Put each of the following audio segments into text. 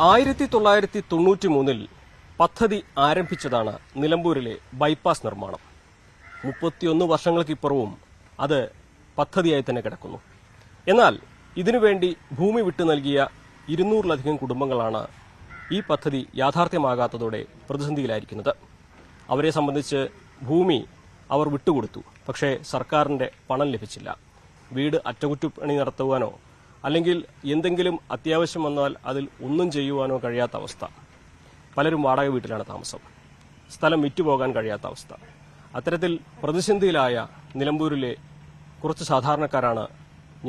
1993 പദ്ധതി ആരംഭിച്ചതാണ് നിലമ്പൂരിലെ ബൈപ്പാസ് നിർമ്മാണം. 31 വർഷങ്ങൾക്കിപ്പുറവും അത് പദ്ധതിയായി തന്നെ കിടക്കുന്നു. എന്നാൽ ഇതിനുവേണ്ടി ഭൂമി വിട്ടു നൽകിയ 200-ലധികം കുടുംബങ്ങളാണ് ഈ പദ്ധതി യാഥാർത്ഥ്യമാകാത്തതോടെ പ്രതിസന്ധിയിലായിരിക്കുന്നത്. അവരെ സംബന്ധിച്ച് ഭൂമി അവർ വിട്ടുകൊടുത്തു, പക്ഷേ സർക്കാരിന്റെ പണം ലഭിച്ചില്ല. വീട് അറ്റകുറ്റപ്പണി നടത്തുവാനോ അല്ലെങ്കിൽ എന്തെങ്കിലും അത്യാവശ്യം വന്നാൽ അതിൽ ഒന്നും ചെയ്യുവാനോ കഴിയാത്ത അവസ്ഥ. പലരും വാടക വീട്ടിലാണ് താമസം. സ്ഥലം വിറ്റുപോകാൻ കഴിയാത്ത അവസ്ഥ. അത്തരത്തിൽ പ്രതിസന്ധിയിലായ നിലമ്പൂരിലെ കുറച്ച് സാധാരണക്കാരാണ്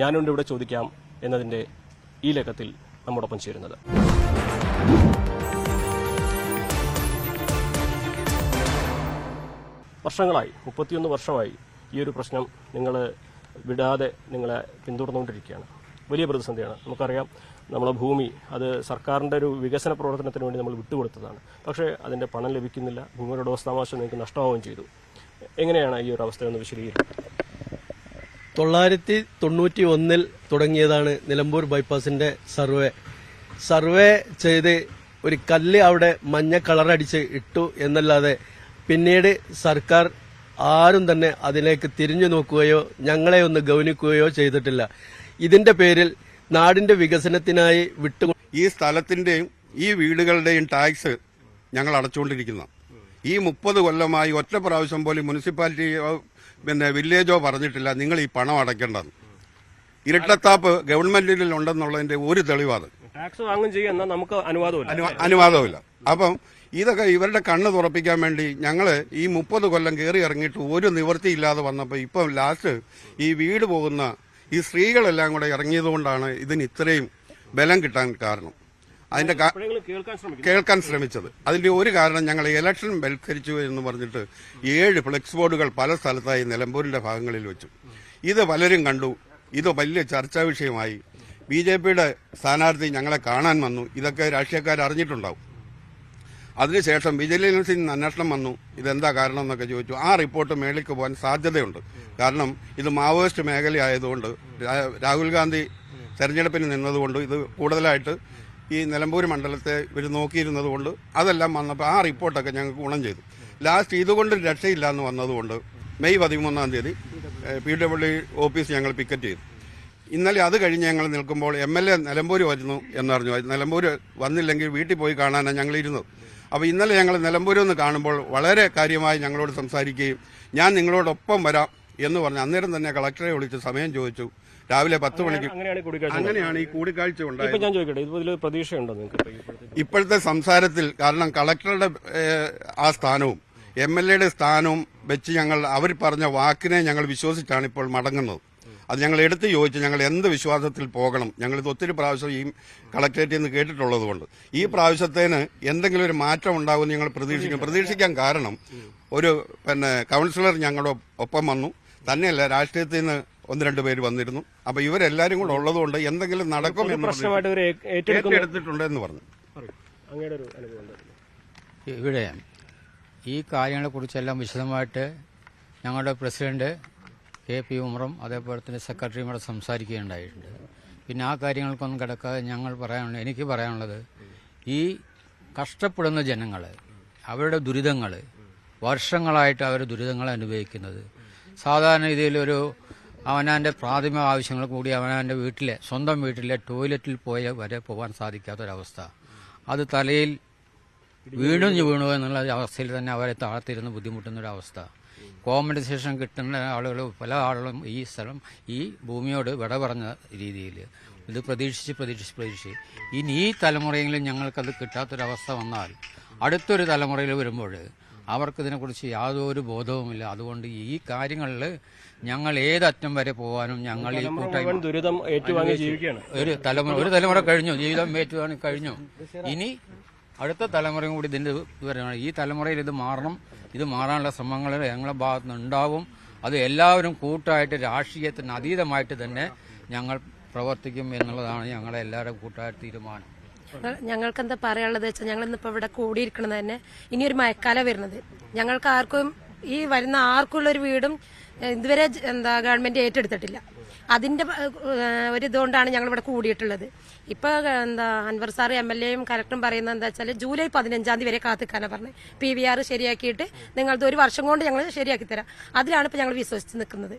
ഞാനുണ്ട് ഇവിടെ ചോദിക്കാം എന്നതിന്റെ ഈ ലേഖത്തിൽ നമ്മോടൊപ്പം ചേരുന്നത്. വർഷങ്ങളായി, 31 വർഷമായി ഈ ഒരു പ്രശ്നം നിങ്ങൾ വിടാതെ നിങ്ങളെ പിന്തുടർന്നുകൊണ്ടിരിക്കുകയാണ്. വലിയ പ്രതിസന്ധിയാണ്. നമുക്കറിയാം, നമ്മളെ ഭൂമി അത് സർക്കാരിൻ്റെ ഒരു വികസന പ്രവർത്തനത്തിന് വേണ്ടി നമ്മൾ വിട്ടുകൊടുത്തതാണ്. പക്ഷേ അതിൻ്റെ പണം ലഭിക്കുന്നില്ല. ഭൂമിയുടെ ഉടമസ്ഥാവകാശം നിങ്ങൾക്ക് നഷ്ടമാവുകയും ചെയ്തു. എങ്ങനെയാണ് ഈ ഒരു അവസ്ഥയൊന്ന് വിശദീകരിക്കുന്നത്? 1991 തുടങ്ങിയതാണ് നിലമ്പൂർ ബൈപ്പാസിന്റെ സർവേ ചെയ്ത് ഒരു കല്ല് അവിടെ മഞ്ഞ കളറടിച്ച് ഇട്ടു എന്നല്ലാതെ പിന്നീട് സർക്കാർ ആരും തന്നെ അതിലേക്ക് തിരിഞ്ഞു നോക്കുകയോ ഞങ്ങളെ ഒന്ന് ഗൗനിക്കുകയോ ചെയ്തിട്ടില്ല. ഇതിന്റെ പേരിൽ നാടിന്റെ വികസനത്തിനായി ഈ സ്ഥലത്തിന്റെയും ഈ വീടുകളുടെയും ടാക്സ് ഞങ്ങൾ അടച്ചുകൊണ്ടിരിക്കുന്ന ഈ 30 കൊല്ലമായി ഒറ്റ പ്രാവശ്യം പോലും മുനിസിപ്പാലിറ്റിയോ വില്ലേജോ പറഞ്ഞിട്ടില്ല നിങ്ങൾ ഈ പണം അടയ്ക്കേണ്ടെന്ന്. ഇരട്ടത്താപ്പ് ഗവൺമെന്റിൽ ഉണ്ടെന്നുള്ളതിന്റെ ഒരു തെളിവാണ്. ടാക്സ് വാങ്ങും ചെയ്യാൻ നമുക്ക് അനുവാദമില്ല. അപ്പം ഇതൊക്കെ ഇവരുടെ കണ്ണ് തുറപ്പിക്കാൻ വേണ്ടി ഞങ്ങൾ ഈ 30 കൊല്ലം കയറി ഇറങ്ങിയിട്ട് ഒരു നിവൃത്തിയില്ലാതെ വന്നപ്പോൾ ഇപ്പം ലാസ്റ്റ് ഈ വീട് പോകുന്ന ഈ സ്ത്രീകളെല്ലാം കൂടെ ഇറങ്ങിയതുകൊണ്ടാണ് ഇതിന് ഇത്രയും ബലം കിട്ടാൻ കാരണം. അതിന്റെ കേൾക്കാൻ ശ്രമിച്ചത്. അതിന്റെ ഒരു കാരണം ഞങ്ങൾ ഇലക്ഷൻ ബൽക്കരിച്ചു എന്ന് പറഞ്ഞിട്ട് 7 ഫ്ലെക്സ് ബോർഡുകൾ പല സ്ഥലത്തായി നിലമ്പൂരിന്റെ ഭാഗങ്ങളിൽ വെച്ചു. ഇത് പലരും കണ്ടു. ഇത് വലിയ ചർച്ചാ വിഷയമായി. BJPയുടെ സ്ഥാനാർത്ഥി ഞങ്ങളെ കാണാൻ വന്നു. ഇതൊക്കെ രാഷ്ട്രീയക്കാർ അറിഞ്ഞിട്ടുണ്ടാവും. അതിനുശേഷം വിജിലൻസിൽ നിന്ന് അന്വേഷണം വന്നു. ഇതെന്താ കാരണം എന്നൊക്കെ ചോദിച്ചു. ആ റിപ്പോർട്ട് മേളിലേക്ക് പോകാൻ സാധ്യതയുണ്ട്. കാരണം ഇത് മാവോയിസ്റ്റ് മേഖലയായതുകൊണ്ട്, രാഹുൽ ഗാന്ധി തെരഞ്ഞെടുപ്പിന് നിന്നതുകൊണ്ട്, ഇത് കൂടുതലായിട്ട് ഈ നിലമ്പൂർ മണ്ഡലത്തെ ഇവർ നോക്കിയിരുന്നതുകൊണ്ട് അതെല്ലാം വന്നപ്പോൾ ആ റിപ്പോർട്ടൊക്കെ ഞങ്ങൾക്ക് ഗുണം ചെയ്തു. ലാസ്റ്റ് ഇതുകൊണ്ട് രക്ഷയില്ല എന്ന് വന്നതുകൊണ്ട് മെയ് 13-ാം തീയതി PWD ഓഫീസ് ഞങ്ങൾ പിക്കറ്റ് ചെയ്തു. ഇന്നലെ അത് കഴിഞ്ഞ് ഞങ്ങൾ നിൽക്കുമ്പോൾ MLA നിലമ്പൂർ വരുന്നു എന്നറിഞ്ഞു. നിലമ്പൂർ വന്നില്ലെങ്കിൽ വീട്ടിൽ പോയി കാണാനാണ് ഞങ്ങൾ ഇരുന്നത്. അപ്പോൾ ഇന്നലെ ഞങ്ങൾ നിലമ്പൂരിൽ നിന്ന് കാണുമ്പോൾ വളരെ കാര്യമായി ഞങ്ങളോട് സംസാരിക്കുകയും ഞാൻ നിങ്ങളോടൊപ്പം വരാം എന്ന് പറഞ്ഞു. അന്നേരം തന്നെ കളക്ടറെ വിളിച്ച് സമയം ചോദിച്ചു. രാവിലെ 10 മണിക്ക്. അങ്ങനെയാണ് ഈ കൂടിക്കാഴ്ച ഉണ്ടായത്. ഇപ്പോഴത്തെ സംസാരത്തിൽ കാരണം കളക്ടറുടെ ആ സ്ഥാനവും MLAയുടെ സ്ഥാനവും വെച്ച് ഞങ്ങൾ അവർ പറഞ്ഞ വാക്കിനെ ഞങ്ങൾ വിശ്വസിച്ചാണ് ഇപ്പോൾ മടങ്ങുന്നത്. അത് ഞങ്ങൾ എടുത്തു ചോദിച്ചു ഞങ്ങൾ എന്ത് വിശ്വാസത്തിൽ പോകണം. ഞങ്ങളിത് ഒത്തിരി പ്രാവശ്യം ഈ കളക്ടറേറ്റിൽ നിന്ന് കേട്ടിട്ടുള്ളതുകൊണ്ട് ഈ പ്രാവശ്യത്തേന് എന്തെങ്കിലും ഒരു മാറ്റം ഉണ്ടാകുമെന്ന് ഞങ്ങൾ പ്രതീക്ഷിക്കാൻ കാരണം ഒരു കൗൺസിലർ ഞങ്ങളുടെ ഒപ്പം വന്നു. തന്നെയല്ല, രാഷ്ട്രീയത്തിൽ നിന്ന് 1-2 പേര് വന്നിരുന്നു. അപ്പൊ ഇവരെല്ലാരും കൂടെ ഉള്ളതുകൊണ്ട് എന്തെങ്കിലും നടക്കും എന്ന് ഏറ്റെടുത്തിട്ടുണ്ടെന്ന് പറഞ്ഞു. ഇവിടെ ഈ കാര്യങ്ങളെക്കുറിച്ചെല്ലാം വിശദമായിട്ട് ഞങ്ങളുടെ പ്രസിഡന്റ് KP ഉമറും അതേപോലെ തന്നെ സെക്രട്ടറിയും കൂടെ സംസാരിക്കുകയുണ്ടായിട്ടുണ്ട്. പിന്നെ ആ കാര്യങ്ങൾക്കൊന്നും കിടക്കാതെ എനിക്ക് പറയാനുള്ളത് ഈ കഷ്ടപ്പെടുന്ന ജനങ്ങൾ, അവരുടെ ദുരിതങ്ങൾ, വർഷങ്ങളായിട്ട് അവർ ദുരിതങ്ങൾ അനുഭവിക്കുന്നത്, സാധാരണ രീതിയിലൊരു അവനാൻ്റെ പ്രാഥമിക ആവശ്യങ്ങൾ കൂടി അവനാൻ്റെ സ്വന്തം വീട്ടിലെ ടോയ്ലറ്റിൽ വരെ പോകാൻ സാധിക്കാത്തൊരവസ്ഥ, അത് തലയിൽ വീണു എന്നുള്ള അവസ്ഥയിൽ തന്നെ അവരെ താഴ്ത്തിരുന്ന് ബുദ്ധിമുട്ടുന്നൊരവസ്ഥ, കോമ്പൻസേഷൻ കിട്ടുന്ന ആളുകൾ പല ആളുകളും ഈ ഭൂമിയോട് വിട പറഞ്ഞ രീതിയിൽ ഇത് പ്രതീക്ഷിച്ച് ഇനി ഈ തലമുറയെങ്കിലും ഞങ്ങൾക്കത് കിട്ടാത്തൊരവസ്ഥ വന്നാൽ അടുത്തൊരു തലമുറയിൽ വരുമ്പോൾ അവർക്കിതിനെക്കുറിച്ച് യാതൊരു ബോധവുമില്ല. അതുകൊണ്ട് ഈ കാര്യങ്ങളിൽ ഞങ്ങൾ ഏതറ്റം വരെ പോകാനും ഞങ്ങൾ ഈ കൂട്ടായ്മ ദുരിതം ഏറ്റുവാങ്ങി ജീവിക്കുകയാണ്. ഒരു തലമുറ കഴിഞ്ഞു, ജീവിതം ഏറ്റുവാങ്ങി കഴിഞ്ഞു. ഇനി അടുത്ത തലമുറയും കൂടി ഇതിൻ്റെ വരണം. ഈ തലമുറയിൽ ഇത് മാറണം. ഇത് മാറാനുള്ള ശ്രമങ്ങൾ ഞങ്ങളുടെ ഭാഗത്തു നിന്നുണ്ടാവും. അത് എല്ലാവരും കൂട്ടായിട്ട് രാഷ്ട്രീയത്തിന് അതീതമായിട്ട് തന്നെ ഞങ്ങൾ പ്രവർത്തിക്കും എന്നുള്ളതാണ് ഞങ്ങളെ എല്ലാവരും കൂട്ടായ തീരുമാനം. ഞങ്ങൾക്ക് എന്താ പറയാനുള്ളത് വെച്ചാൽ ഞങ്ങൾ ഇന്നിപ്പോൾ ഇവിടെ കൂടിയിരിക്കണത് തന്നെ ഇനിയൊരു മഴക്കാലം വരുന്നത്. ഞങ്ങൾക്ക് ആർക്കും ഈ വരുന്ന ആർക്കുള്ളൊരു വീടും ഇതുവരെ ഗവൺമെന്റ് ഏറ്റെടുത്തിട്ടില്ല. അതിന്റെ ഒരിതുകൊണ്ടാണ് ഞങ്ങൾ ഇവിടെ കൂടിയിട്ടുള്ളത്. ഇപ്പൊ അൻവർ സാർ MLA യും കലക്ടറും പറയുന്നത് എന്താ വെച്ചാൽ ജൂലൈ 15 വരെ കാത്തിക്കാനാണ് പറഞ്ഞത്. PVR ശരിയാക്കിയിട്ട് നിങ്ങളത് 1 വർഷം കൊണ്ട് ഞങ്ങൾ ശരിയാക്കി തരാം. അതിലാണ് ഇപ്പൊ ഞങ്ങൾ വിശ്വസിച്ച് നിൽക്കുന്നത്.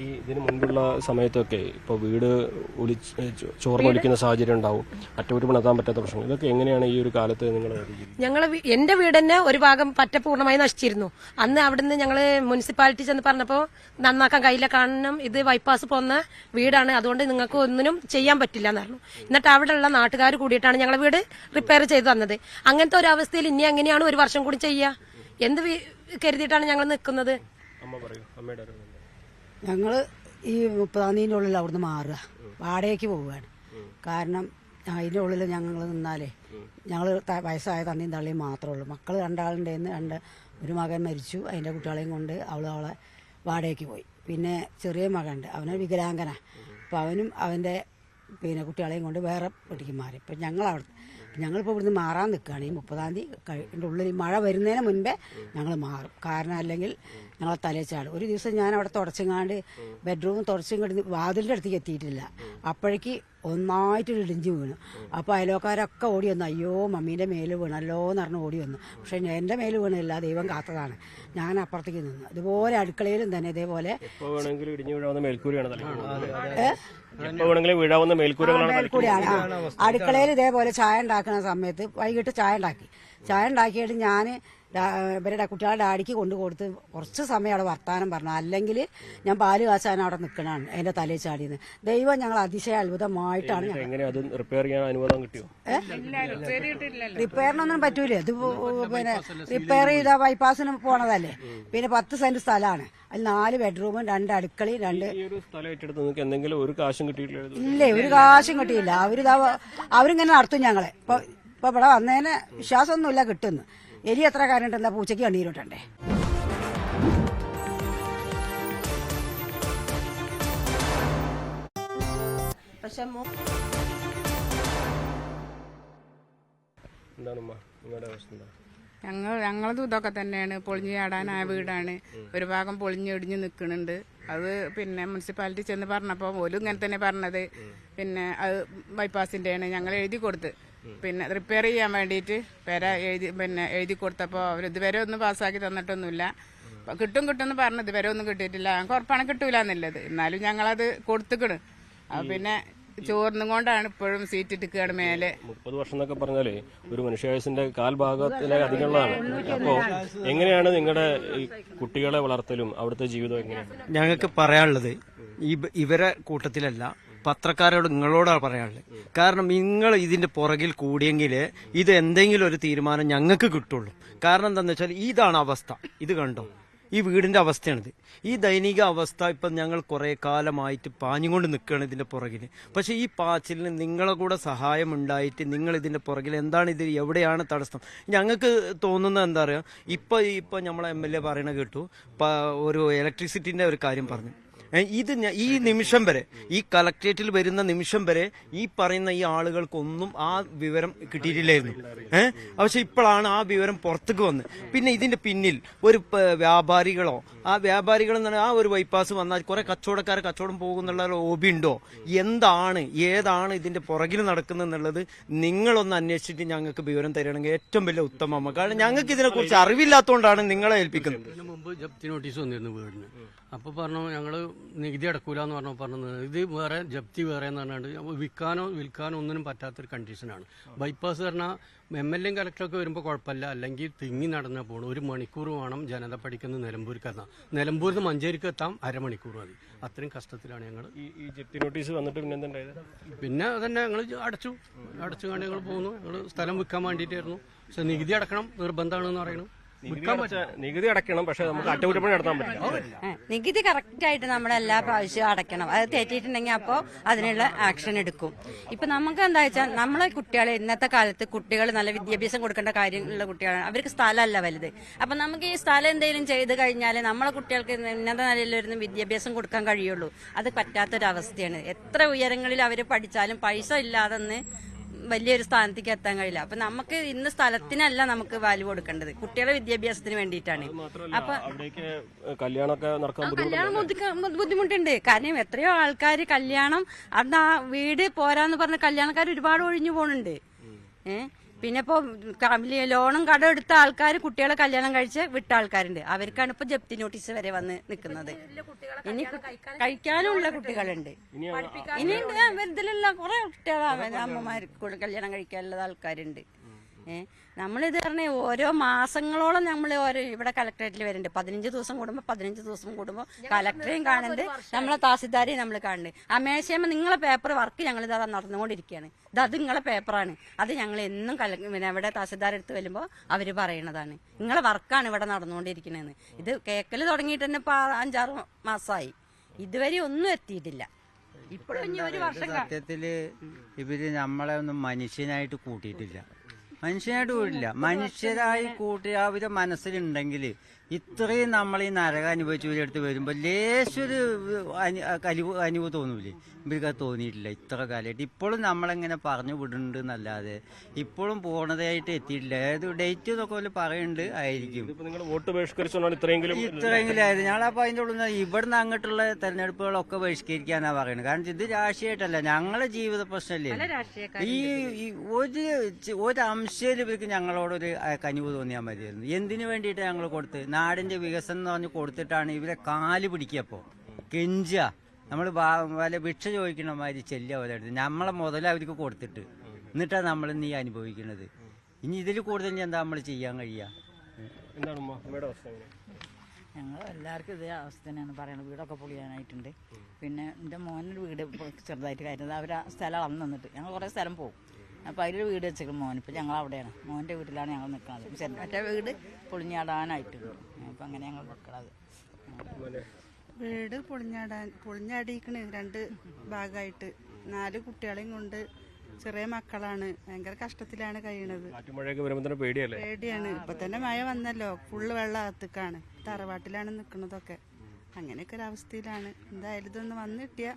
ഈ ഇതിനു മുൻപുള്ള സമയത്തൊക്കെ ഇപ്പോൾ വീട് ചോർന്നൊലിക്കുന്ന സാഹചര്യം ഉണ്ടാവും, അറ്റകുറ്റപ്പണി എത്താൻ പറ്റാത്ത പ്രശ്നങ്ങൾ, ഇതൊക്കെ എങ്ങനെയാണ് ഈ ഒരു കാലത്ത് നിങ്ങൾ? എന്റെ വീട് തന്നെ ഒരു ഭാഗം പൂർണ്ണമായി നശിച്ചിരുന്നു. അന്ന് അവിടുന്ന് ഞങ്ങൾ മുനിസിപ്പാലിറ്റി ചെന്ന് പറഞ്ഞപ്പോൾ നന്നാക്കാൻ കഴിയില്ല, കാരണം ഇത് ബൈപ്പാസ് പോകുന്ന വീടാണ്, അതുകൊണ്ട് നിങ്ങൾക്ക് ഒന്നിനും ചെയ്യാൻ പറ്റില്ല എന്ന് പറഞ്ഞു. എന്നിട്ട് അവിടെയുള്ള നാട്ടുകാർ കൂടിയിട്ടാണ് ഞങ്ങളെ വീട് റിപ്പയർ ചെയ്ത് തന്നത്. അങ്ങനത്തെ ഒരു അവസ്ഥയിൽ ഇനി എങ്ങനെയാണ് 1 വർഷം കൂടി ചെയ്യുക? എന്ത് കരുതിയിട്ടാണ് ഞങ്ങൾ നിൽക്കുന്നത്? ഞങ്ങൾ ഈ 30-ാം തീയതിനുള്ളിൽ അവിടുന്ന് മാറുക, വാടകയ്ക്ക് പോവുകയാണ്. കാരണം അതിൻ്റെ ഉള്ളിൽ ഞങ്ങൾ നിന്നാലേ ഞങ്ങൾ വയസ്സായ തന്നെയും തള്ളിയും മാത്രമേ ഉള്ളൂ. മക്കൾ 2 ആളുണ്ടായിരുന്നു, ഒരു മകൻ മരിച്ചു, അതിൻ്റെ കുട്ടികളെയും കൊണ്ട് അവളെ വാടകയ്ക്ക് പോയി. പിന്നെ ചെറിയ മകനുണ്ട്, അവന് വികലാംഗന. അപ്പോൾ അവനും അവൻ്റെ കുട്ടികളെയും കൊണ്ട് വേറെ വീട്ടിലേക്ക് മാറി. ഇപ്പം ഞങ്ങളിപ്പോൾ ഇവിടുന്ന് മാറാൻ നിൽക്കുകയാണ്. ഈ 30-ാം തീയതി ഉള്ളിൽ മഴ വരുന്നതിന് മുൻപേ ഞങ്ങൾ മാറും. കാരണം അല്ലെങ്കിൽ ഞങ്ങളെ തലേച്ചാട്. ഒരു ദിവസം ഞാൻ അവിടെ തുടച്ചങ്ങാണ്ട് ബെഡ്റൂം തുടച്ചും കിടന്ന് വാതിലിൻ്റെ അടുത്തേക്ക് എത്തിയിട്ടില്ല, അപ്പോഴേക്ക് ഒന്നായിട്ടൊരു ഇടിഞ്ച് വീണു. അപ്പോൾ അയലോക്കാരൊക്കെ ഓടി വന്നു, അയ്യോ മമ്മീൻ്റെ മേല് വീണല്ലോ എന്ന് പറഞ്ഞ് ഓടി വന്നു. പക്ഷേ എൻ്റെ മേല് വീണില്ല, ദൈവം കാത്തതാണ്. ഞാൻ അപ്പുറത്തേക്ക് നിന്നു. അതുപോലെ അടുക്കളയിലും തന്നെ ഇതേപോലെ മേൽക്കൂരയാണ്. അടുക്കളയിൽ ഇതേപോലെ ചായ ഉണ്ടാക്കുന്ന സമയത്ത് വൈകിട്ട് ചായ ഉണ്ടാക്കിയിട്ട് ഞാൻ ഇവരുടെ കുട്ടികളുടെ ഡാഡിക്ക് കൊണ്ടു കൊടുത്ത് കുറച്ച് സമയം അവിടെ വർത്താനം പറഞ്ഞു. അല്ലെങ്കിൽ ഞാൻ പാല് കാച്ചാൻ അവിടെ നിൽക്കണതാണ് എൻ്റെ തലയിൽ ചാടിയെന്ന്. ദൈവം ഞങ്ങൾ അതിശയ അത്ഭുതമായിട്ടാണ്. റിപ്പയറിനൊന്നും പറ്റൂല. ഇത് പിന്നെ റിപ്പയർ ചെയ്ത ബൈപ്പാസിന് പോണതല്ലേ. പിന്നെ 10 സെന്റ് സ്ഥലമാണ്, അതിൽ 4 ബെഡ്റൂമും 2 അടുക്കളയും 2 ഇല്ലേ, ഒരു കാശും കിട്ടിയില്ല. അവരിങ്ങനെ നടത്തും ഞങ്ങളെ. ഇപ്പൊ ഇവിടെ വന്നതിന് വിശ്വാസമൊന്നുമില്ല കിട്ടുന്നു. എലി എത്ര കാര്യമുണ്ടെന്നാ പൂച്ചയ്ക്ക് കണ്ണീരോട്ടണ്ടേ. പക്ഷെ ഞങ്ങളതും ഇതൊക്കെ തന്നെയാണ്. പൊളിഞ്ഞു ചാടാനായ വീടാണ്, ഒരു ഭാഗം പൊളിഞ്ഞൊടിഞ്ഞ് നിൽക്കുന്നുണ്ട്. അത് പിന്നെ മുനിസിപ്പാലിറ്റി ചെന്ന് പറഞ്ഞപ്പോൾ പോലും ഇങ്ങനെ തന്നെ പറഞ്ഞത്. പിന്നെ അത് ബൈപ്പാസിൻ്റെയാണ്. ഞങ്ങൾ എഴുതി കൊടുത്ത് പിന്നെ റിപ്പയർ ചെയ്യാൻ വേണ്ടിയിട്ട് എഴുതി കൊടുത്തപ്പോൾ അവർ ഇതുവരെ ഒന്നും പാസ്സാക്കി തന്നിട്ടൊന്നുമില്ല. കിട്ടുമെന്ന് പറഞ്ഞു, ഇതുവരെ ഒന്നും കിട്ടിയിട്ടില്ല. ഞങ്ങൾക്ക് ഉറപ്പാണ് കിട്ടൂല എന്നുള്ളത്. എന്നാലും ഞങ്ങളത് കൊടുത്തുക്കണ്. പിന്നെ ചോർന്നും കൊണ്ടാണ് ഇപ്പോഴും സീറ്റ് ഇട്ടിക്കുകയാണ് മേലെ. 30 വർഷം എന്നൊക്കെ പറഞ്ഞാലേ ഒരു മനുഷ്യായുസിന്റെ കാൽഭാഗത്തിലെ അധികമുള്ളതാണ്. അപ്പോ എങ്ങനെയാണ് നിങ്ങളുടെ ഈ കുട്ടികളെ വളർത്തലും അവിടുത്തെ ജീവിതം എങ്ങനെയാണ്? ഞങ്ങൾക്ക് പറയാനുള്ളത് ഇവരെ കൂട്ടത്തിലല്ല, പത്രക്കാരോട് നിങ്ങളോടാണ് പറയാനുള്ളത്. കാരണം നിങ്ങൾ ഇതിന്റെ പുറകിൽ കൂടിയെങ്കിൽ ഇത് എന്തെങ്കിലും ഒരു തീരുമാനം ഞങ്ങൾക്ക് കിട്ടുള്ളൂ. കാരണം എന്താണെന്ന് വെച്ചാൽ ഇതാണ് അവസ്ഥ. ഇത് കണ്ടോ, ഈ വീടിന്റെ അവസ്ഥയാണിത്. ഈ ദൈനിക അവസ്ഥ ഇപ്പം ഞങ്ങൾ കുറെ കാലമായിട്ട് പാഞ്ഞുകൊണ്ട് നിൽക്കുകയാണ് ഇതിന്റെ പുറകിൽ. പക്ഷെ ഈ പാച്ചിലിന് നിങ്ങളെ കൂടെ സഹായം ഉണ്ടായിട്ട് നിങ്ങൾ ഇതിന്റെ പുറകിൽ എന്താണ്, ഇത് എവിടെയാണ് തടസ്സം? ഞങ്ങൾക്ക് തോന്നുന്നത് എന്താ പറയുക, ഇപ്പൊ നമ്മളെ MLA പറയണ കേട്ടു, ഒരു ഇലക്ട്രിസിറ്റിന്റെ ഒരു കാര്യം പറഞ്ഞു. ഈ നിമിഷം വരെ, ഈ കളക്ട്രേറ്റിൽ വരുന്ന നിമിഷം വരെ ഈ പറയുന്ന ഈ ആളുകൾക്കൊന്നും ആ വിവരം കിട്ടിയിട്ടില്ലായിരുന്നു. പക്ഷെ ഇപ്പോഴാണ് ആ വിവരം പുറത്തേക്ക് വന്ന്. പിന്നെ ഇതിന്റെ പിന്നിൽ ഒരു വ്യാപാരികളോ, ആ വ്യാപാരികൾ എന്ന് ആ ഒരു ബൈപ്പാസ് വന്നാൽ കുറെ കച്ചവടക്കാരെ കച്ചവടം പോകുന്നുള്ള ഹോബി ഉണ്ടോ, ഏതാണ് ഇതിന്റെ പുറകിൽ നടക്കുന്നെന്നുള്ളത് നിങ്ങളൊന്ന് അന്വേഷിച്ചിട്ട് ഞങ്ങൾക്ക് വിവരം തരികയാണെങ്കിൽ ഏറ്റവും വലിയ ഉത്തമമാണ്. കാരണം ഞങ്ങൾക്ക് ഇതിനെക്കുറിച്ച് അറിവില്ലാത്തതുകൊണ്ടാണ് നിങ്ങളെ ഏൽപ്പിക്കുന്നത്. ഇതിനു മുമ്പ് ജപ്തി നോട്ടീസ് വന്നിരുന്നു വീടിന്. അപ്പോൾ പറഞ്ഞു ഞങ്ങൾ നികുതി അടക്കൂല എന്ന് പറഞ്ഞത് ഇത് വേറെ ജപ്തി വേറെ എന്ന് പറഞ്ഞാൽ വിൽക്കാനോ ഒന്നിനും പറ്റാത്തൊരു കണ്ടീഷനാണ്. ബൈപ്പാസ് പറഞ്ഞാൽ MLA കലക്ടറൊക്കെ വരുമ്പോൾ കുഴപ്പമില്ല, അല്ലെങ്കിൽ തിങ്ങി നടന്നാൽ പോകണം. 1 മണിക്കൂർ വേണം ജനത പഠിക്കുന്ന നിലമ്പൂർക്ക് എത്താം. നിലമ്പൂരിൽ നിന്ന് മഞ്ചേരിക്ക് എത്താം 1/2 മണിക്കൂർ മതി. അത്രയും കഷ്ടത്തിലാണ് ഞങ്ങൾ. ഈ ജപ്തി നോട്ടീസ് വന്നിട്ട് പിന്നെ അതന്നെ ഞങ്ങൾ അടച്ചുകൊണ്ട് ഞങ്ങൾ പോകുന്നു. ഞങ്ങൾ സ്ഥലം വിൽക്കാൻ വേണ്ടിയിട്ടായിരുന്നു. പക്ഷെ നികുതി അടക്കണം നിർബന്ധമാണെന്ന് പറയുന്നു. നികുതി അടയ്ക്കണം, പക്ഷെ നമുക്ക് അറ്റകുറ്റപ്പണി നടത്താൻ പറ്റില്ല. നികുതി കറക്റ്റായിട്ട് നമ്മൾ എല്ലാ പ്രാവശ്യവും അടയ്ക്കണം. അത് തെറ്റിയിട്ടുണ്ടെങ്കിൽ അപ്പോൾ അതിനുള്ള ആക്ഷൻ എടുക്കും. ഇപ്പൊ നമുക്ക് എന്താ വെച്ചാൽ നമ്മളെ കുട്ടികളെ ഇന്നത്തെ കാലത്ത് കുട്ടികൾ നല്ല വിദ്യാഭ്യാസം കൊടുക്കേണ്ട കാര്യമുള്ള കുട്ടികളാണ്. അവർക്ക് സ്ഥലമല്ല വലുത്. അപ്പൊ നമുക്ക് ഈ സ്ഥലം എന്തെങ്കിലും ചെയ്ത് കഴിഞ്ഞാൽ നമ്മളെ കുട്ടികൾക്ക് ഉന്നത നിലയിലിരുന്ന് വിദ്യാഭ്യാസം കൊടുക്കാൻ കഴിയുള്ളൂ. അത് പറ്റാത്തൊരവസ്ഥയാണ്. എത്ര ഉയരങ്ങളിൽ അവർ പഠിച്ചാലും പൈസ ഇല്ലാതെന്ന് വലിയൊരു സ്ഥാനത്തേക്ക് എത്താൻ കഴിയില്ല. അപ്പൊ നമുക്ക് ഇന്ന് സ്ഥലത്തിനല്ല നമുക്ക് വാല്യൂ കൊടുക്കേണ്ടത്, കുട്ടികളുടെ വിദ്യാഭ്യാസത്തിന് വേണ്ടിയിട്ടാണ്. അപ്പൊ കല്യാണം ബുദ്ധിമുട്ടുണ്ട്. കാരണം എത്രയോ ആൾക്കാർ കല്യാണം അന്ന് ആ വീട് പോരാന്ന് പറഞ്ഞ കല്യാണക്കാർ ഒരുപാട് ഒഴിഞ്ഞു പോകുന്നുണ്ട്. പിന്നെ ഇപ്പോൾ ലോണും കടം എടുത്ത ആൾക്കാർ കുട്ടികളെ കല്യാണം കഴിച്ച് വിട്ട ആൾക്കാരുണ്ട്. അവർക്കാണ് ഇപ്പൊ ജപ്തി നോട്ടീസ് വരെ വന്ന് നിൽക്കുന്നത്. ഇനി കഴിക്കാനുള്ള കുട്ടികളുണ്ട്. ഇനി ഇതിലുള്ള കുറെ കുട്ടികളെ അമ്മമാർക്ക് കല്യാണം കഴിക്കാനുള്ള ആൾക്കാരുണ്ട്. നമ്മളിത് പറഞ്ഞാൽ ഓരോ മാസങ്ങളോളം നമ്മൾ ഓരോ ഇവിടെ കലക്ടറേറ്റിൽ വരുന്നുണ്ട്. 15 ദിവസം കൂടുമ്പോൾ കലക്ടറേയും കാണുന്നുണ്ട്, നമ്മളെ തഹസിൽദാരെയും നമ്മൾ കാണുന്നുണ്ട്. അമേശയമ്മ നിങ്ങളെ പേപ്പർ വർക്ക് ഞങ്ങൾ ഇത് നടന്നുകൊണ്ടിരിക്കുകയാണ്, അത് നിങ്ങളെ പേപ്പറാണ്, അത് ഞങ്ങൾ എന്നും പിന്നെ ഇവിടെ തഹസിൽദാരെടുത്ത് വരുമ്പോൾ അവർ പറയണതാണ് നിങ്ങളെ വർക്കാണ് ഇവിടെ നടന്നുകൊണ്ടിരിക്കണതെന്ന്. ഇത് കേക്കൽ തുടങ്ങിയിട്ട് തന്നെ ഇപ്പൊ 5-6 മാസമായി, ഇതുവരെ ഒന്നും എത്തിയിട്ടില്ല. ഇപ്പോഴും ഇനി ഒരു വർഷം സത്യത്തില് ഇവര് നമ്മളെ ഒന്നും മനുഷ്യനായിട്ട് കൂട്ടിയിട്ടില്ല. മനുഷ്യരായി കൂട്ടി അവരുടെ മനസ്സിലുണ്ടെങ്കിൽ ഇത്രയും നമ്മൾ ഈ നരകം അനുഭവിച്ചവരെടുത്ത് വരുമ്പോൾ ലേശൊരു അനുഭവം തോന്നൂലേ? ഇവർക്ക് അത് തോന്നിയിട്ടില്ല ഇത്ര കാലമായിട്ട്. ഇപ്പോഴും നമ്മളെങ്ങനെ പറഞ്ഞു വിടുന്നുണ്ട് എന്നല്ലാതെ ഇപ്പോഴും പോണതായിട്ട് എത്തിയിട്ടില്ല. ഏത് ഡേറ്റ് എന്നൊക്കെ പോലെ പറയുന്നുണ്ട് ആയിരിക്കും. ഇത്രയെങ്കിലും ആയിരുന്നു ഞങ്ങളപ്പോൾ അതിൻ്റെ ഉള്ളിൽ ഇവിടുന്ന് അങ്ങോട്ടുള്ള തെരഞ്ഞെടുപ്പുകളൊക്കെ ബഹിഷ്കരിക്കാനാ പറയുന്നത്. കാരണം ഇത് രാഷ്ട്രീയമായിട്ടല്ല, ഞങ്ങളെ ജീവിത പ്രശ്നമല്ലേ. ഈ ഒരു അംശയിൽ ഇവർക്ക് ഞങ്ങളോടൊരു കനിവ് തോന്നിയാൽ മതിയായിരുന്നു. എന്തിനു വേണ്ടിയിട്ട് ഞങ്ങൾ കൊടുത്ത് നാടിന്റെ വികസനം എന്ന് പറഞ്ഞ് കൊടുത്തിട്ടാണ് ഇവരെ കാല് പിടിക്കപ്പോ കെഞ്ചുക. നമ്മൾ വല്ല ഭിക്ഷ ചോദിക്കണ മാതിരി ചെല്ലുക പോലെ എടുത്ത് നമ്മളെ മുതൽ അവർക്ക് കൊടുത്തിട്ട് എന്നിട്ടാണ് നമ്മൾ ഇന്ന് ഈ അനുഭവിക്കുന്നത്. ഇനി ഇതിൽ കൂടുതൽ എന്താ നമ്മൾ ചെയ്യാൻ കഴിയുക? ഞങ്ങൾ എല്ലാവർക്കും ഇതേ അവസ്ഥ തന്നെയാണ് പറയുന്നത്. വീടൊക്കെ പൊളിയാനായിട്ടുണ്ട്. പിന്നെ എൻ്റെ മോനൊരു വീട് ചെറുതായിട്ട് കയറ്റുന്നത് അവരാ സ്ഥലം അളന്ന് നിന്നിട്ട് ഞങ്ങൾ കുറേ സ്ഥലം പോകും. അപ്പോൾ അതിലൊരു വീട് വെച്ചിരിക്കും മോൻ. ഇപ്പോൾ ഞങ്ങൾ അവിടെയാണ്, മോൻ്റെ വീട്ടിലാണ് ഞങ്ങൾ നിൽക്കുന്നത്. മറ്റേ വീട് പൊളിഞ്ഞാടാനായിട്ടുണ്ട്. അപ്പം അങ്ങനെ ഞങ്ങൾ നിൽക്കുന്നത്. വീട് പൊളിഞ്ഞാടിക്കണ് 2 ഭാഗമായിട്ട്. 4 കുട്ടികളെയും കൊണ്ട് ചെറിയ മക്കളാണ്, ഭയങ്കര കഷ്ടത്തിലാണ് കഴിയണത്. പേടിയാണ്. ഇപ്പൊ തന്നെ മഴ വന്നല്ലോ, ഫുള്ള് വെള്ളം അകത്തേക്കാണ്. തറവാട്ടിലാണ് നിൽക്കുന്നതൊക്കെ. അങ്ങനെയൊക്കെ ഒരു അവസ്ഥയിലാണ്. എന്തായാലും ഇതൊന്ന് വന്നിട്ടിയ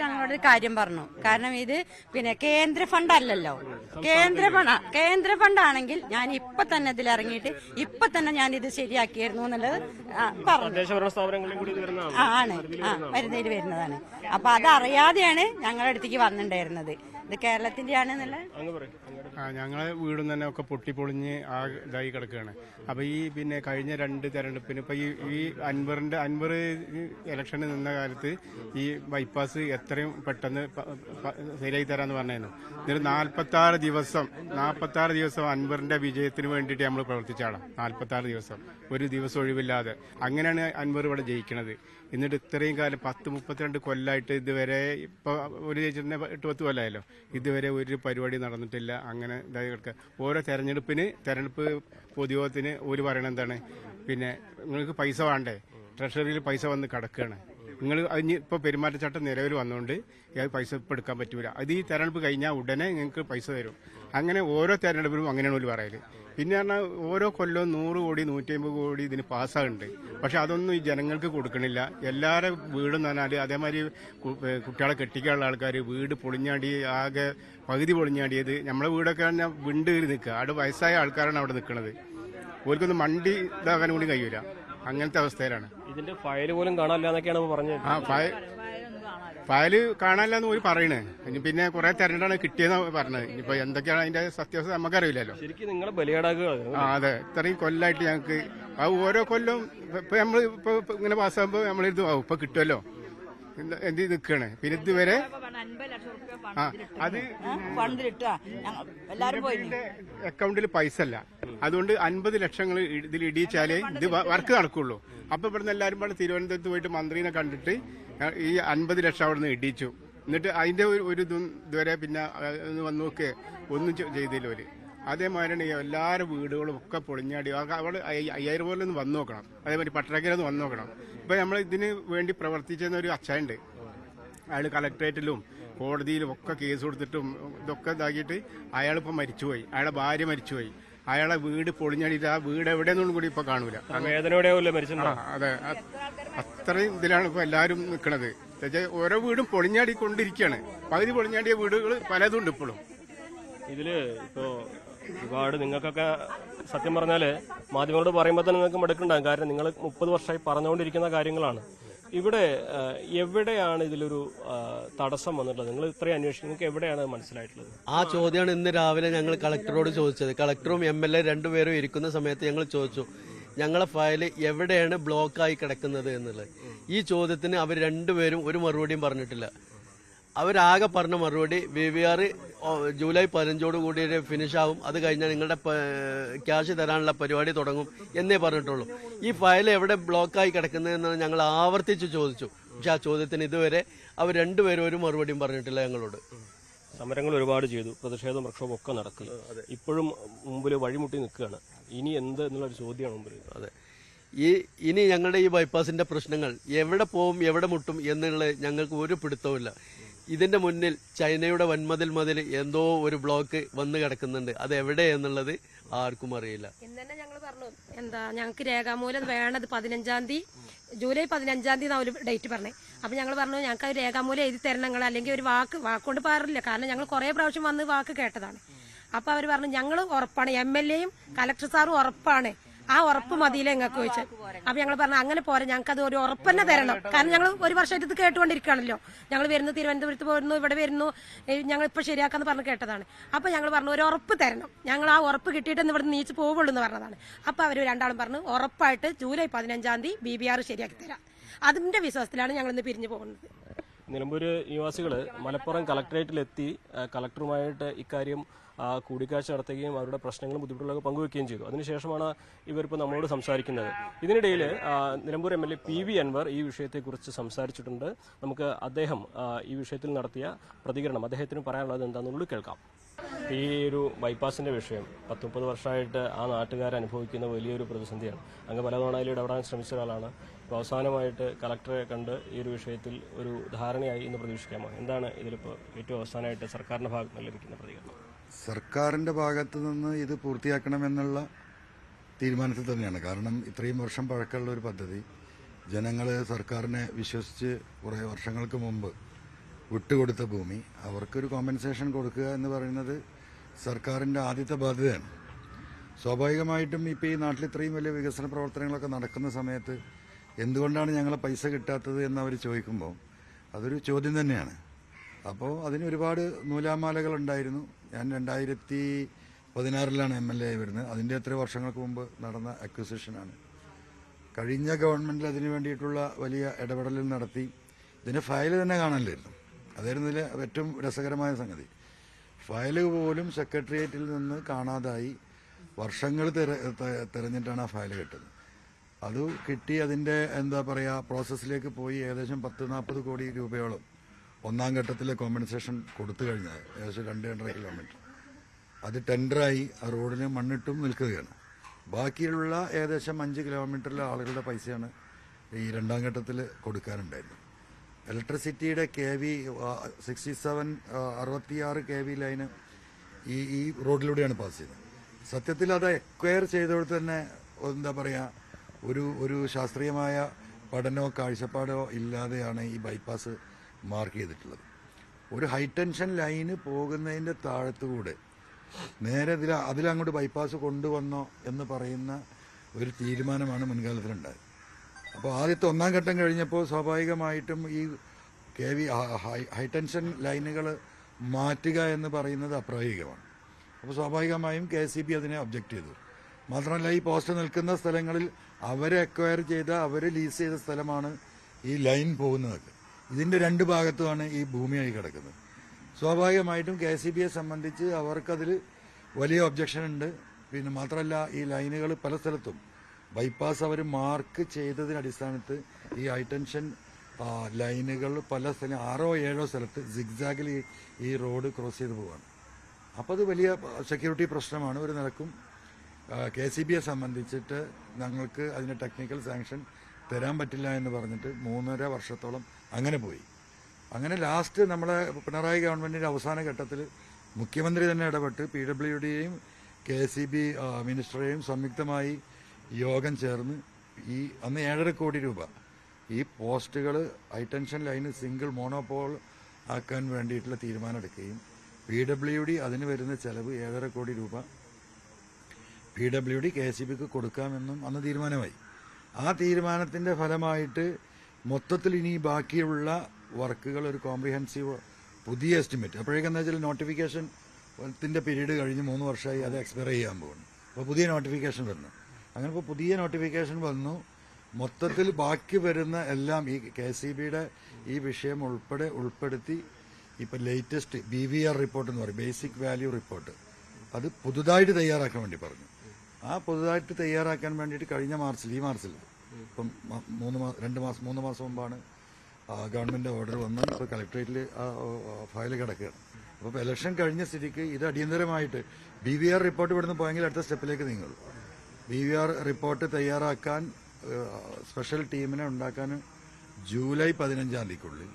ഞങ്ങളോടൊരു കാര്യം പറഞ്ഞു. കാരണം ഇത് പിന്നെ കേന്ദ്ര ഫണ്ട് അല്ലല്ലോ, കേന്ദ്ര ഫണ്ടാണെങ്കിൽ ഞാൻ ഇപ്പൊ തന്നെ ഇതിൽ ഇറങ്ങിയിട്ട് ഇപ്പൊ തന്നെ ഞാൻ ഇത് ശരിയാക്കിയിരുന്നു എന്നുള്ളത് ആണ്. മരുന്നേര് വരുന്നതാണ്. അപ്പൊ അതറിയാതെയാണ് ഞങ്ങളുടെ അടുത്തേക്ക് വന്നിട്ടുണ്ടായിരുന്നത്. ഇത് കേരളത്തിന്റെ ആണെന്നല്ല. ഞങ്ങളെ വീടും തന്നെ ഒക്കെ പൊട്ടിപ്പൊളിഞ്ഞ് ഇതായി കിടക്കുകയാണ്. അപ്പൊ ഈ പിന്നെ കഴിഞ്ഞ 2 തെരഞ്ഞെടുപ്പിന് ഇപ്പൊ ഈ അൻവർ ഇലക്ഷന് നിന്ന കാലത്ത് ഈ ബൈപ്പാസ് എത്രയും പെട്ടെന്ന് ശരിയായി തരാന്ന് പറഞ്ഞായിരുന്നു. എന്നിട്ട് 46 ദിവസം അൻവറിന്റെ വിജയത്തിന് വേണ്ടിയിട്ട് നമ്മൾ പ്രവർത്തിച്ചാണ്. 46 ദിവസം ഒരു ദിവസം ഒഴിവില്ലാതെ അങ്ങനെയാണ് അൻവർ ഇവിടെ ജയിക്കണത്. എന്നിട്ട് ഇത്രയും കാലം 10-32 കൊല്ലമായിട്ട് ഇതുവരെ ഇപ്പൊ ഒരു ജയിച്ചിട്ട് 8-10 കൊല്ലമായല്ലോ, ഇതുവരെ ഒരു പരിപാടി നടന്നിട്ടില്ല. അങ്ങനെ ഇതായി കിടക്കുക. ഓരോ തെരഞ്ഞെടുപ്പ് പൊതുയോഗത്തിന് ഒരു പറയണത് എന്താണ്, പിന്നെ നിങ്ങൾക്ക് പൈസ വേണ്ടേ, ട്രഷറിയിൽ പൈസ വന്ന് കിടക്കുകയാണ്, നിങ്ങൾ അതിന് ഇപ്പോൾ പെരുമാറ്റച്ചട്ടം നിലവിൽ വന്നുകൊണ്ട് പൈസ ഇപ്പോൾ എടുക്കാൻ പറ്റൂല, അത് ഈ തെരഞ്ഞെടുപ്പ് കഴിഞ്ഞാൽ ഉടനെ നിങ്ങൾക്ക് പൈസ തരും. അങ്ങനെ ഓരോ തെരഞ്ഞെടുപ്പിലും അങ്ങനെയാണ് ഒരു പറയല്. പിന്നെ പറഞ്ഞാൽ ഓരോ കൊല്ലവും 100 കോടി 150 കോടി ഇതിന് പാസ്സാകുന്നുണ്ട്. പക്ഷെ അതൊന്നും ഈ ജനങ്ങൾക്ക് കൊടുക്കണില്ല. എല്ലാവരും വീടും പറഞ്ഞാൽ അതേമാതിരി കുട്ടികളെ കെട്ടിക്കാനുള്ള ആൾക്കാർ വീട് പൊളിഞ്ഞാടി ആകെ പകുതി പൊളിഞ്ഞാടിയത്. നമ്മളെ വീടൊക്കെ പറഞ്ഞാൽ വിണ്ട് നിൽക്കുക. അവിടെ വയസ്സായ ആൾക്കാരാണ് അവിടെ നിൽക്കുന്നത്. ഓർക്കൊന്നും മണ്ടി ഇതാകാൻ കൂടി കഴിയൂല. അങ്ങനത്തെ അവസ്ഥയിലാണ്. ഇതിന്റെ ഫയൽ പോലും കാണാനില്ലെന്നൊക്കെയാണ് പറഞ്ഞത്. ഫയല് കാണാനില്ലെന്ന് പോയി പറയണേ. ഇനി പിന്നെ കുറെ തെരഞ്ഞെടുപ്പാണ് കിട്ടിയെന്ന് പറഞ്ഞത്. ഇനിയിപ്പോ എന്തൊക്കെയാണ് അതിന്റെ സത്യാവസ്ഥ നമുക്കറിയില്ലല്ലോ. ശരിക്കും നിങ്ങളെ ബലിയാടാക്കുക. അതെ, ഇത്രയും കൊല്ലമായിട്ട് ഞങ്ങൾക്ക് ഓരോ കൊല്ലം ഇപ്പൊ നമ്മൾ ഇപ്പൊ ഇങ്ങനെ പാസ്സാകുമ്പോ നമ്മളിത് ഇപ്പൊ കിട്ടുമല്ലോ എന്ത് നിൽക്കണേ. പിന്നെ ഇതുവരെ അത് അക്കൗണ്ടിൽ പൈസ അല്ല, അതുകൊണ്ട് 50 ലക്ഷങ്ങൾ ഇതിൽ ഇടിച്ചാലേ ഇത് വർക്ക് നടക്കുള്ളൂ. അപ്പൊ ഇവിടുന്ന് എല്ലാവരും ഇവിടെ തിരുവനന്തപുരത്ത് പോയിട്ട് മന്ത്രിനെ കണ്ടിട്ട് ഈ 50 ലക്ഷം അവിടെ നിന്ന് ഇടിച്ചു. എന്നിട്ട് അതിന്റെ ഒരു ഇതുവരെ പിന്നെ വന്നു നോക്കേ ഒന്നും ചെയ്തില്ല ഒരു. അതേമാതിരിയാണ് എല്ലാവരും വീടുകളും ഒക്കെ പൊളിഞ്ഞാടി. അവിടെ 5000 പോലെ ഒന്ന് വന്നു നോക്കണം. അതേമാതിരി പട്ടണക്കരൊന്ന് വന്നു നോക്കണം. ഇപ്പൊ നമ്മൾ ഇതിന് വേണ്ടി പ്രവർത്തിച്ചെന്ന ഒരു അച്ഛനുണ്ട്. അയാൾ കളക്ടറേറ്റിലും കോടതിയിലും ഒക്കെ കേസ് കൊടുത്തിട്ടും ഇതൊക്കെ ഇതാക്കിയിട്ട് അയാളിപ്പോൾ മരിച്ചുപോയി. അയാളുടെ ഭാര്യ മരിച്ചുപോയി. അയാളെ വീട് പൊളിഞ്ഞടിയിട്ട് ആ വീട് എവിടെയെന്നും കൂടി ഇപ്പൊ കാണൂല. വേദനയോടെയല്ലേ മരിച്ചിട്ടുണ്ടോ? അതെ, അത്രയും ഇതിലാണ് ഇപ്പൊ എല്ലാവരും നിൽക്കുന്നത്. ഓരോ വീടും പൊളിഞ്ഞാടിക്കൊണ്ടിരിക്കുകയാണ്. പകുതി പൊളിഞ്ഞാടിയ വീടുകൾ പലതും ഉണ്ട് ഇപ്പോഴും. ഇതില് ഇപ്പോ ഒരുപാട് നിങ്ങൾക്കൊക്കെ സത്യം പറഞ്ഞാല് മാധ്യമങ്ങളോട് പറയുമ്പോൾ തന്നെ നിങ്ങൾക്ക് മടുക്കുന്നുണ്ടാകും. കാരണം നിങ്ങൾ 30 വർഷമായി പറഞ്ഞുകൊണ്ടിരിക്കുന്ന കാര്യങ്ങളാണ്. ഇവിടെ എവിടെയാണ് ഇതിലൊരു തടസ്സം വന്നിട്ടുള്ളത്? നിങ്ങൾ ഇത്രയും അന്വേഷിക്കും, നിങ്ങൾക്ക് എവിടെയാണ് മനസ്സിലായിട്ടുള്ളത്? ആ ചോദ്യമാണ് ഇന്ന് രാവിലെ ഞങ്ങൾ കളക്ടറോട് ചോദിച്ചത്. കളക്ടറും MLA രണ്ടുപേരും ഇരിക്കുന്ന സമയത്ത് ഞങ്ങൾ ചോദിച്ചു, ഞങ്ങളെ ഫയൽ എവിടെയാണ് ബ്ലോക്കായി കിടക്കുന്നത് എന്നുള്ളത്. ഈ ചോദ്യത്തിന് അവർ രണ്ടുപേരും ഒരു മറുപടിയും പറഞ്ഞിട്ടില്ല. അവരാകെ പറഞ്ഞ മറുപടി BVR ജൂലൈ 15 കൂടി ഫിനിഷ് ആവും, അത് കഴിഞ്ഞാൽ നിങ്ങളുടെ ക്യാഷ് തരാനുള്ള പരിപാടി തുടങ്ങും എന്നേ പറഞ്ഞിട്ടുള്ളൂ. ഈ ഫയൽ എവിടെ ബ്ലോക്കായി കിടക്കുന്നതെന്ന് ഞങ്ങൾ ആവർത്തിച്ച് ചോദിച്ചു. പക്ഷെ ആ ചോദ്യത്തിന് ഇതുവരെ അവർ രണ്ടുപേരും ഒരു മറുപടിയും പറഞ്ഞിട്ടില്ല ഞങ്ങളോട്. സമരങ്ങൾ ഒരുപാട് ചെയ്തു, പ്രതിഷേധവും പ്രക്ഷോഭവും ഒക്കെ നടക്കി. ഇപ്പോഴും മുമ്പിൽ വഴിമുട്ടി നിൽക്കുകയാണ്. ഇനി എന്ത് എന്നുള്ളൊരു ചോദ്യമാണ് മുമ്പിൽ. അതെ, ഇനി ഞങ്ങളുടെ ഈ ബൈപ്പാസിന്റെ പ്രശ്നങ്ങൾ എവിടെ പോവും എവിടെ മുട്ടും എന്നുള്ളത് ഞങ്ങൾക്ക് ഒരു പിടുത്തവുമില്ല. ഇതിന്റെ മുന്നിൽ ചൈനയുടെ വൻമതിൽ എന്തോ ഒരു ബ്ലോക്ക് വന്ന് കിടക്കുന്നുണ്ട്. അത് എവിടെ എന്നുള്ളത് ആർക്കും അറിയില്ല. ഇന്ന് തന്നെ ഞങ്ങൾ പറഞ്ഞു, ഞങ്ങൾക്ക് രേഖാമൂലം വേണത് 15-ാം തീയതി, ജൂലൈ 15-ാം തീയതി ഒരു ഡേറ്റ് പറഞ്ഞേ. അപ്പൊ ഞങ്ങൾ പറഞ്ഞു, ഞങ്ങൾക്ക് ആ രേഖാമൂലം എഴുതി തരണം നിങ്ങൾ, അല്ലെങ്കിൽ ഒരു വാക്കുകൊണ്ട് പാറില്ല. കാരണം ഞങ്ങൾ കുറെ പ്രാവശ്യം വന്ന് വാക്ക് കേട്ടതാണ്. അപ്പൊ അവർ പറഞ്ഞു ഞങ്ങൾ ഉറപ്പാണ്, MLA-യും കലക്ടർ സാറും ഉറപ്പാണ്, ആ ഉറപ്പ് മതിയില്ല ഞങ്ങൾക്ക് ചോദിച്ചത്. അപ്പൊ ഞങ്ങൾ പറഞ്ഞു അങ്ങനെ പോരാ, ഞങ്ങൾക്ക് അത് ഒരു ഉറപ്പ് തന്നെ തരണം. കാരണം ഞങ്ങൾ ഒരു വർഷമായിട്ട് ഇത് കേട്ടുകൊണ്ടിരിക്കുകയാണല്ലോ. ഞങ്ങൾ വരുന്നു, തിരുവനന്തപുരത്ത് പോരുന്നു, ഇവിടെ വരുന്നു, ഞങ്ങൾ ഇപ്പൊ ശരിയാക്കാന്ന് പറഞ്ഞ് കേട്ടതാണ്. അപ്പൊ ഞങ്ങൾ പറഞ്ഞു ഒരു ഉറപ്പ് തരണം, ഞങ്ങൾ ആ ഉറപ്പ് കിട്ടിയിട്ട് ഇവിടെ നീച്ച് പോവുള്ളൂ എന്ന് പറഞ്ഞതാണ്. അപ്പൊ അവർ രണ്ടാളും പറഞ്ഞു ഉറപ്പായിട്ട് ജൂലൈ 15-ാം തീയതി BVR ശരിയാക്കി തരാം. അതിന്റെ വിശ്വാസത്തിലാണ് ഞങ്ങൾ ഇന്ന് പിരിഞ്ഞു പോകുന്നത്. നിലമ്പൂര് നിവാസികൾ മലപ്പുറം കളക്ടറേറ്റിലെത്തി കളക്ടറുമായിട്ട് ഇക്കാര്യം കൂടിക്കാഴ്ച നടത്തുകയും അവരുടെ പ്രശ്നങ്ങളും ബുദ്ധിമുട്ടുകളൊക്കെ പങ്കുവെക്കുകയും ചെയ്തു. അതിനുശേഷമാണ് ഇവരിപ്പോൾ നമ്മളോട് സംസാരിക്കുന്നത്. ഇതിനിടയിൽ നിലമ്പൂർ MLA PV അൻവർ ഈ വിഷയത്തെക്കുറിച്ച് സംസാരിച്ചിട്ടുണ്ട്. നമുക്ക് അദ്ദേഹം ഈ വിഷയത്തിൽ നടത്തിയ പ്രതികരണം, അദ്ദേഹത്തിന് പറയാനുള്ളത് എന്താണെന്നുള്ളത് കേൾക്കാം. ഈ ഒരു ബൈപ്പാസിന്റെ വിഷയം 10-30 വർഷമായിട്ട് ആ നാട്ടുകാർ അനുഭവിക്കുന്ന വലിയൊരു പ്രതിസന്ധിയാണ്. അങ്ങ് പലതവണ അതിൽ ഇടപെടാൻ ശ്രമിച്ച ഒരാളാണ്. ഇപ്പോൾ അവസാനമായിട്ട് കളക്ടറെ കണ്ട് ഈ ഒരു വിഷയത്തിൽ ഒരു ധാരണയായി ഇന്ന് പ്രതീക്ഷിക്കാമോ? എന്താണ് ഇതിലിപ്പോൾ ഏറ്റവും അവസാനമായിട്ട് സർക്കാരിന്റെ ഭാഗത്ത് നിന്ന് ലഭിക്കുന്ന പ്രതികരണം? സർക്കാരിന്റെ ഭാഗത്ത് നിന്ന് ഇത് പൂർത്തിയാക്കണമെന്നുള്ള തീരുമാനത്തിൽ തന്നെയാണ്. കാരണം ഇത്രയും വർഷം പഴക്കമുള്ള ഒരു പദ്ധതി ജനങ്ങൾ സർക്കാരിനെ വിശ്വസിച്ച് കുറേ വർഷങ്ങൾക്ക് മുമ്പ് വിട്ടുകൊടുത്ത ഭൂമി അവർക്കൊരു കോമ്പൻസേഷൻ കൊടുക്കുക എന്ന് പറയുന്നത് സർക്കാരിന്റെ ആദ്യത്തെ ബാധ്യതയാണ്. സ്വാഭാവികമായിട്ടും ഇപ്പോൾ ഈ നാട്ടിൽ ഇത്രയും വലിയ വികസന പ്രവർത്തനങ്ങളൊക്കെ നടക്കുന്ന സമയത്ത് എന്തുകൊണ്ടാണ് ഞങ്ങളെ പൈസ കിട്ടാത്തത് എന്ന് അവർ ചോദിക്കുമ്പോൾ അതൊരു ചോദ്യം തന്നെയാണ്. അപ്പോൾ അതിന് ഒരുപാട് നൂലാമാലകളുണ്ടായിരുന്നു. ഞാൻ 2016 MLA വരുന്നത്. അതിൻ്റെ എത്ര വർഷങ്ങൾക്ക് മുമ്പ് നടന്ന അക്വിസിഷനാണ്. കഴിഞ്ഞ ഗവൺമെന്റിൽ അതിനു വേണ്ടിയിട്ടുള്ള വലിയ ഇടപെടലുകൾ നടത്തി. ഇതിന്റെ ഫയൽ തന്നെ കാണാനില്ലായിരുന്നു. അതായിരുന്നു ഇതിലെ ഏറ്റവും രസകരമായ സംഗതി. ഫയല് പോലും സെക്രട്ടേറിയറ്റിൽ നിന്ന് കാണാതായി വർഷങ്ങൾ തിരഞ്ഞിട്ടാണ് ആ ഫയൽ കിട്ടുന്നത്. അത് കിട്ടി അതിന്റെ എന്താ പറയുക പ്രോസസ്സിലേക്ക് പോയി ഏകദേശം 10-40 കോടി രൂപയോളം ഒന്നാം ഘട്ടത്തിലെ കോമ്പൻസേഷൻ കൊടുത്തു കഴിഞ്ഞാൽ ഏകദേശം 2-2.5 കിലോമീറ്റർ അത് ടെൻഡറായി ആ റോഡിന് മണ്ണിട്ടും നിൽക്കുകയാണ്. ബാക്കിയുള്ള ഏകദേശം 5 കിലോമീറ്ററിലെ ആളുകളുടെ പൈസയാണ് ഈ രണ്ടാം ഘട്ടത്തിൽ കൊടുക്കാനുണ്ടായിരുന്നത്. ഇലക്ട്രിസിറ്റിയുടെ KV 66 KV ലൈന് ഈ റോഡിലൂടെയാണ് പാസ് ചെയ്യുന്നത്. സത്യത്തിൽ അത് എക്വയർ ചെയ്തോടത്ത് തന്നെ എന്താ പറയുക ഒരു ശാസ്ത്രീയമായ പഠനമോ കാഴ്ചപ്പാടോ ഇല്ലാതെയാണ് ഈ ബൈപ്പാസ് മാർക്ക് ചെയ്തിട്ടുള്ളത്. ഒരു ഹൈടെൻഷൻ ലൈന് പോകുന്നതിന്റെ താഴത്തുകൂടെ നേരെ അതിലങ്ങോട്ട് ബൈപ്പാസ് കൊണ്ടുവന്നോ എന്ന് പറയുന്ന ഒരു തീരുമാനമാണ് മുൻകാലത്തിലുണ്ടായത്. അപ്പോൾ ആദ്യത്തെ ഒന്നാം ഘട്ടം കഴിഞ്ഞപ്പോൾ സ്വാഭാവികമായിട്ടും ഈ KV ഹൈടെൻഷൻ ലൈനുകൾ മാറ്റുക എന്ന് പറയുന്നത് അപ്രായോഗികമാണ്. അപ്പോൾ സ്വാഭാവികമായും KCB അതിനെ ഒബ്ജക്റ്റ് ചെയ്തു. മാത്രമല്ല ഈ പോസ്റ്റ് നിൽക്കുന്ന സ്ഥലങ്ങളിൽ അവരെ അക്വയർ ചെയ്ത അവർ ലീസ് ചെയ്ത സ്ഥലമാണ് ഈ ലൈൻ പോകുന്നതൊക്കെ. ഇതിന്റെ രണ്ട് ഭാഗത്തുമാണ് ഈ ഭൂമിയായി കിടക്കുന്നത്. സ്വാഭാവികമായിട്ടും KCBയെ സംബന്ധിച്ച് അവർക്കതിൽ വലിയ ഒബ്ജക്ഷൻ ഉണ്ട്. പിന്നെ മാത്രമല്ല ഈ ലൈനുകൾ പല സ്ഥലത്തും ബൈപ്പാസ് അവർ മാർക്ക് ചെയ്തതിന് അടിസ്ഥാനത്തിൽ ഈ ഹൈടെൻഷൻ ലൈനുകൾ പല സ്ഥലം 6-7 സ്ഥലത്ത് സിഗ്സാഗിൽ ഈ റോഡ് ക്രോസ് ചെയ്ത് പോവാണ്. അപ്പോൾ അത് വലിയ സെക്യൂരിറ്റി പ്രശ്നമാണ്. ഒരു നിലക്കും KCBയെ സംബന്ധിച്ചിട്ട് ഞങ്ങൾക്ക് അതിന് ടെക്നിക്കൽ സാങ്ഷൻ തരാൻ പറ്റില്ല എന്ന് പറഞ്ഞിട്ട് 3.5 വർഷത്തോളം അങ്ങനെ പോയി. അങ്ങനെ ലാസ്റ്റ് നമ്മളെ പിണറായി ഗവൺമെന്റിന്റെ അവസാന ഘട്ടത്തിൽ മുഖ്യമന്ത്രി തന്നെ ഇടപെട്ട് PWDയെയും KSEB മിനിസ്റ്ററെയും സംയുക്തമായി യോഗം ചേർന്ന് ഈ അന്ന് 7.5 കോടി രൂപ ഈ പോസ്റ്റുകൾ ഹൈടെൻഷൻ ലൈന് സിംഗിൾ മോണോപോൾ ആക്കാൻ വേണ്ടിയിട്ടുള്ള തീരുമാനമെടുക്കുകയും PWD അതിന് വരുന്ന ചെലവ് 7.5 കോടി രൂപ PWD KSEBക്ക് കൊടുക്കാമെന്നും അന്ന് തീരുമാനമായി. ആ തീരുമാനത്തിന്റെ ഫലമായിട്ട് മൊത്തത്തിൽ ഇനി ബാക്കിയുള്ള വർക്കുകൾ ഒരു കോംപ്രിഹെൻസീവ് പുതിയ എസ്റ്റിമേറ്റ് അപ്പോഴേക്കെന്ന് വെച്ചാൽ നോട്ടിഫിക്കേഷൻ്റെ പീരീഡ് കഴിഞ്ഞ് 3 വർഷമായി അത് എക്സ്പയർ ചെയ്യാൻ പോകുന്നു. അപ്പോൾ പുതിയ നോട്ടിഫിക്കേഷൻ വരുന്നു. അങ്ങനെ ഇപ്പോൾ പുതിയ നോട്ടിഫിക്കേഷൻ വന്നു. മൊത്തത്തിൽ ബാക്കി വരുന്ന എല്ലാം ഈ KSEBയുടെ ഈ വിഷയം ഉൾപ്പെടുത്തി ഇപ്പം ലേറ്റസ്റ്റ് BVR റിപ്പോർട്ട് എന്ന് പറയും, ബേസിക് വാല്യൂ റിപ്പോർട്ട്, അത് പുതുതായിട്ട് തയ്യാറാക്കാൻ വേണ്ടി പറഞ്ഞു. ആ പുതുതായിട്ട് തയ്യാറാക്കാൻ വേണ്ടിയിട്ട് കഴിഞ്ഞ ഈ മാർച്ചിൽ ഇപ്പം 3 മാസം മുമ്പാണ് ഗവൺമെന്റ് ഓർഡർ വന്ന് ഇപ്പോൾ കളക്ടറേറ്റിൽ ഫയൽ കിടക്കുകയാണ്. അപ്പോൾ ഇലക്ഷൻ കഴിഞ്ഞ സ്ഥിതിക്ക് ഇത് അടിയന്തരമായിട്ട് BVR റിപ്പോർട്ട് ഇവിടുന്ന് പോയെങ്കിൽ അടുത്ത സ്റ്റെപ്പിലേക്ക് നീങ്ങുള്ളൂ. BVR റിപ്പോർട്ട് തയ്യാറാക്കാൻ സ്പെഷ്യൽ ടീമിനെ ഉണ്ടാക്കാൻ ജൂലൈ 15-ാം തീയതിക്കുള്ളിൽ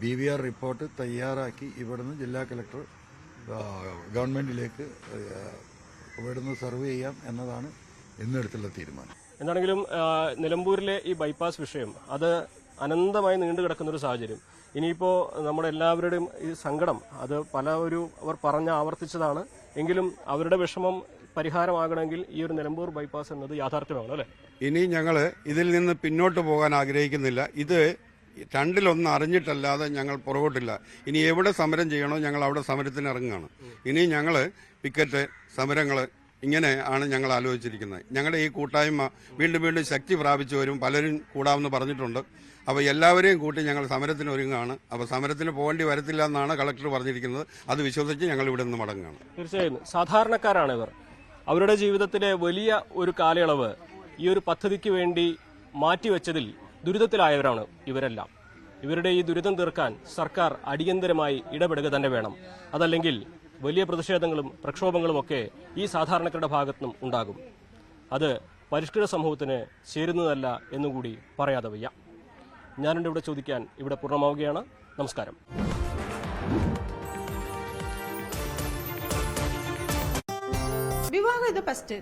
BVR റിപ്പോർട്ട് തയ്യാറാക്കി ഇവിടുന്ന് ജില്ലാ കളക്ടർ ഗവൺമെന്റിലേക്ക് ഇവിടുന്ന് സർവ് ചെയ്യാം എന്നതാണ് ഇന്നെടുത്തുള്ള തീരുമാനം. എന്താണെങ്കിലും നിലമ്പൂരിലെ ഈ ബൈപ്പാസ് വിഷയം അത് അനന്തമായി നീണ്ടു കിടക്കുന്ന ഒരു സാഹചര്യം. ഇനിയിപ്പോൾ നമ്മുടെ എല്ലാവരുടെയും ഈ സങ്കടം അത് അവർ ആവർത്തിച്ചതാണ്. എങ്കിലും അവരുടെ വിഷമം പരിഹാരമാകണമെങ്കിൽ ഈ ഒരു നിലമ്പൂർ ബൈപ്പാസ് എന്നത് യാഥാർത്ഥ്യമാകണം, അല്ലേ? ഇനി ഞങ്ങൾ ഇതിൽ നിന്ന് പിന്നോട്ട് പോകാൻ ആഗ്രഹിക്കുന്നില്ല. ഇത് രണ്ടിലൊന്ന് അറിഞ്ഞിട്ടല്ലാതെ ഞങ്ങൾ പുറകോട്ടില്ല. ഇനി എവിടെ സമരം ചെയ്യണോ ഞങ്ങൾ അവിടെ സമരത്തിന് ഇറങ്ങുകയാണ്. ഇനി ഞങ്ങൾ പിക്കറ്റ് സമരങ്ങൾ ഇങ്ങനെ ആണ് ഞങ്ങൾ ആലോചിച്ചിരിക്കുന്നത്. ഞങ്ങളുടെ ഈ കൂട്ടായ്മ വീണ്ടും ശക്തി പ്രാപിച്ചു വരും. പലരും കൂടാമെന്ന് പറഞ്ഞിട്ടുണ്ട്. അപ്പോൾ എല്ലാവരെയും കൂട്ടി ഞങ്ങൾ സമരത്തിന് ഒരുങ്ങുകയാണ്. അപ്പോൾ സമരത്തിന് പോകേണ്ടി വരത്തില്ല എന്നാണ് കളക്ടർ പറഞ്ഞിരിക്കുന്നത്. അത് വിശ്വസിച്ച് ഞങ്ങൾ ഇവിടെ നിന്ന് മടങ്ങുകയാണ്. തീർച്ചയായും സാധാരണക്കാരാണ് ഇവർ. അവരുടെ ജീവിതത്തിലെ വലിയ ഒരു കാലയളവ് ഈ ഒരു പദ്ധതിക്ക് വേണ്ടി മാറ്റിവെച്ചതിൽ ദുരിതത്തിലായവരാണ് ഇവരെല്ലാം. ഇവരുടെ ഈ ദുരിതം തീർക്കാൻ സർക്കാർ അടിയന്തരമായി ഇടപെടുക തന്നെ വേണം. അതല്ലെങ്കിൽ വലിയ പ്രതിഷേധങ്ങളും പ്രക്ഷോഭങ്ങളുമൊക്കെ ഈ സാധാരണക്കാരുടെ ഭാഗത്തുനിന്നും ഉണ്ടാകും. അത് പരിഷ്കൃത സമൂഹത്തിന് ചേരുന്നതല്ല എന്നുകൂടി പറയാതെ വയ്യ. ഞാനുണ്ട് ഇവിടെ ചോദിക്കാൻ ഇവിടെ പൂർണ്ണമാവുകയാണ്. നമസ്കാരം. വിവാഹം ഇത് ഫസ്റ്റ്